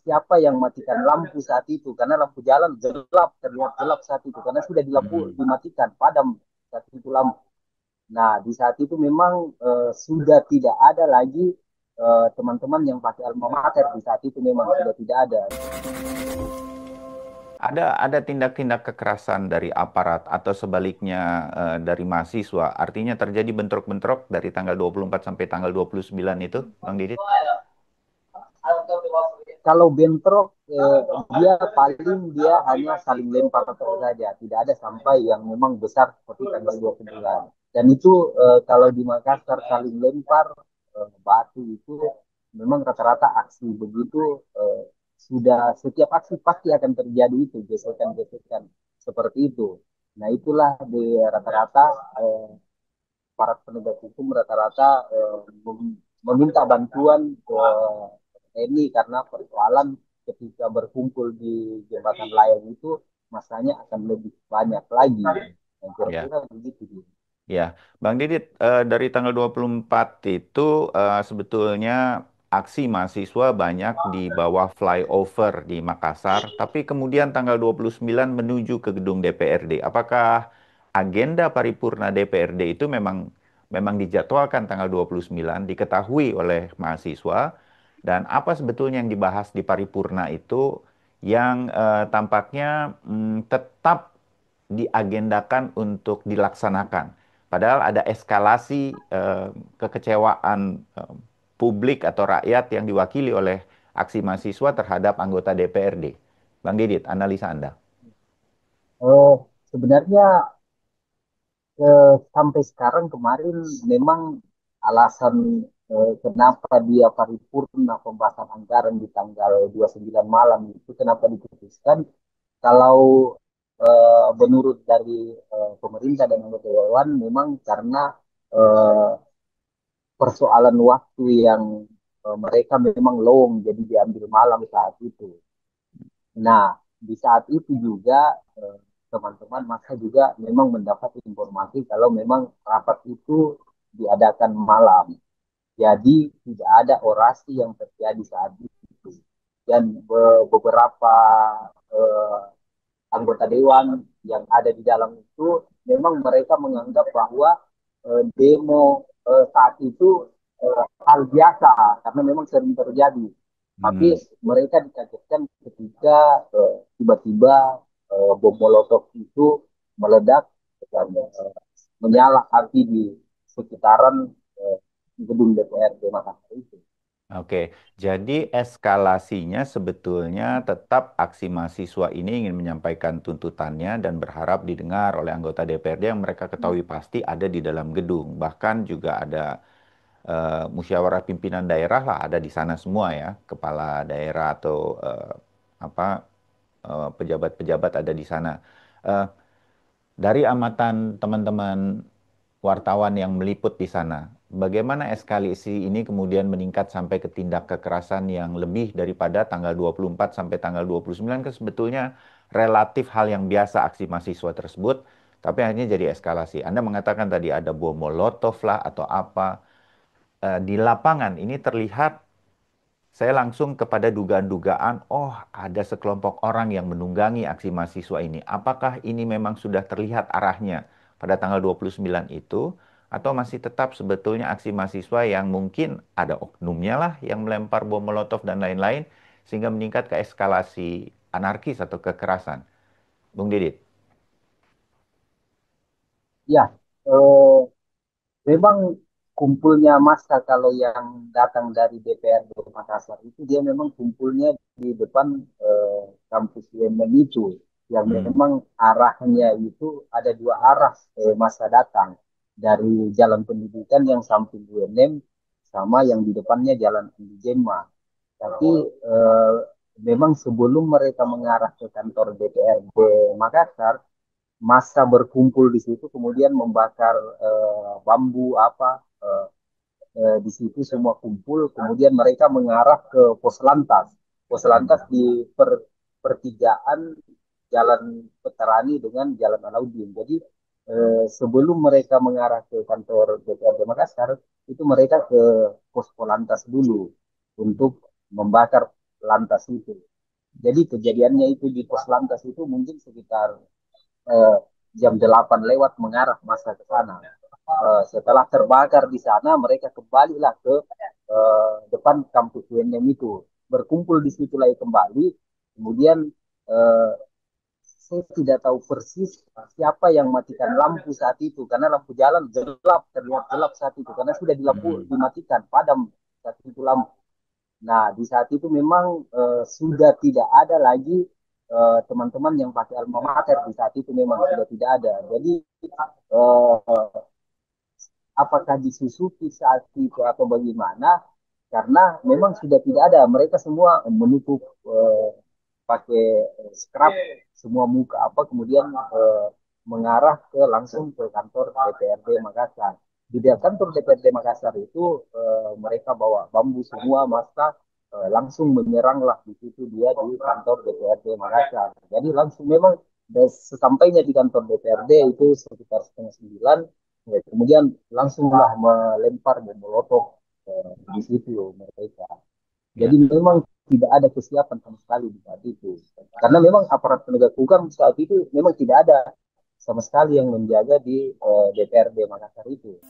siapa yang matikan lampu saat itu, karena lampu jalan gelap, terlihat gelap saat itu karena sudah Hmm. dimatikan, padam saat itu lampu. Nah, di saat itu memang sudah tidak ada lagi teman-teman yang pakai alma mater. Di saat itu memang sudah tidak ada. Ada tindak-tindak kekerasan dari aparat atau sebaliknya dari mahasiswa. Artinya terjadi bentrok-bentrok dari tanggal 24 sampai tanggal 29 itu, Bang Didit? Kalau bentrok, dia hanya saling lempar saja, tidak ada sampai yang memang besar seperti tanggal 29. Dan itu kalau di Makassar saling lempar batu itu memang rata-rata aksi begitu, sudah setiap aksi pasti akan terjadi itu gesekan-gesekan seperti itu. Nah, itulah di rata-rata para penegak hukum rata-rata meminta bantuan ke TNI karena persoalan ketika berkumpul di jembatan layang itu masanya akan lebih banyak lagi. Dan Ya. kira-kira begitu. Ya, Bang Didit, dari tanggal 24 itu sebetulnya aksi mahasiswa banyak di bawah flyover di Makassar, tapi kemudian tanggal 29 menuju ke gedung DPRD. Apakah agenda paripurna DPRD itu memang dijadwalkan tanggal 29, diketahui oleh mahasiswa, dan apa sebetulnya yang dibahas di paripurna itu yang tampaknya tetap diagendakan untuk dilaksanakan? Padahal ada eskalasi kekecewaan publik atau rakyat yang diwakili oleh aksi mahasiswa terhadap anggota DPRD. Bang Didit, analisa Anda. Sebenarnya sampai sekarang kemarin memang alasan kenapa dia paripurna pembahasan anggaran di tanggal 29 malam itu kenapa diputuskan kalau menurut dari pemerintah dan anggota dewan memang karena eh, persoalan waktu yang mereka memang long jadi diambil malam saat itu. Nah, di saat itu juga teman-teman masa juga memang mendapat informasi kalau memang rapat itu diadakan malam. Jadi tidak ada orasi yang terjadi saat itu. Dan beberapa eh, anggota dewan yang ada di dalam itu memang mereka menganggap bahwa demo saat itu hal biasa karena memang sering terjadi. Tapi Hmm. mereka dikagetkan ketika tiba-tiba bom molotov itu meledak dan menyala api di sekitaran eh, gedung DPRD Makassar itu. Oke, jadi eskalasinya sebetulnya tetap aksi mahasiswa ini ingin menyampaikan tuntutannya dan berharap didengar oleh anggota DPRD yang mereka ketahui pasti ada di dalam gedung. Bahkan juga ada musyawarah pimpinan daerah lah ada di sana semua ya, kepala daerah atau apa pejabat-pejabat ada di sana. Eh, dari amatan teman-teman wartawan yang meliput di sana, bagaimana eskalasi ini kemudian meningkat sampai ke tindak kekerasan yang lebih daripada tanggal 24 sampai tanggal 29 kan sebetulnya relatif hal yang biasa aksi mahasiswa tersebut, tapi akhirnya jadi eskalasi. Anda mengatakan tadi ada bom molotov lah atau apa. Di lapangan ini terlihat saya langsung kepada dugaan-dugaan, oh ada sekelompok orang yang menunggangi aksi mahasiswa ini. Apakah ini memang sudah terlihat arahnya pada tanggal 29 itu, atau masih tetap sebetulnya aksi mahasiswa yang mungkin ada oknumnya lah yang melempar bom molotov dan lain-lain, sehingga meningkat ke eskalasi anarkis atau kekerasan. Bung Didit. Ya, eh, memang kumpulnya massa kalau yang datang dari DPRD Makassar itu dia memang kumpulnya di depan kampus UMN itu yang Hmm. memang arahnya itu ada dua arah massa datang dari Jalan Pendidikan yang samping UNM sama yang di depannya Jalan Andi Jema. Tapi eh, memang sebelum mereka mengarah ke kantor DPRD Makassar, massa berkumpul di situ kemudian membakar bambu apa di situ semua kumpul kemudian mereka mengarah ke pos lantas Hmm. di pertigaan Jalan Veterani dengan Jalan Alauddin. Jadi sebelum mereka mengarah ke kantor DPRD Makassar itu mereka ke pos Polantas dulu untuk membakar lantas itu. Jadi kejadiannya itu di pos lantas itu mungkin sekitar eh, jam 8 lewat mengarah masa ke sana. Setelah terbakar di sana, mereka kembalilah ke depan kampus UNM itu. Berkumpul di situ lagi kembali. Kemudian eh, saya tidak tahu persis siapa yang matikan lampu saat itu karena lampu jalan gelap, terlihat gelap saat itu karena sudah Mm-mm. dimatikan, padam saat itu lampu. Nah, di saat itu memang sudah tidak ada lagi teman-teman yang pakai alma mater, di saat itu memang sudah tidak ada. Jadi eh, apakah disusupi saat itu atau bagaimana? Karena memang sudah tidak ada. Mereka semua menutup pakai scrub semua muka apa, kemudian mengarah ke langsung ke kantor DPRD Makassar. Di kantor DPRD Makassar itu mereka bawa bambu semua, masa langsung menyeranglah di situ dia di kantor DPRD Makassar. Jadi langsung memang sesampainya di kantor DPRD itu sekitar setengah 9, ya, kemudian langsunglah melempar bom molotov di situ mereka. Jadi Ya. memang tidak ada kesiapan sama sekali di saat itu. Karena memang aparat penegak hukum saat itu memang tidak ada sama sekali yang menjaga di DPRD Makassar itu.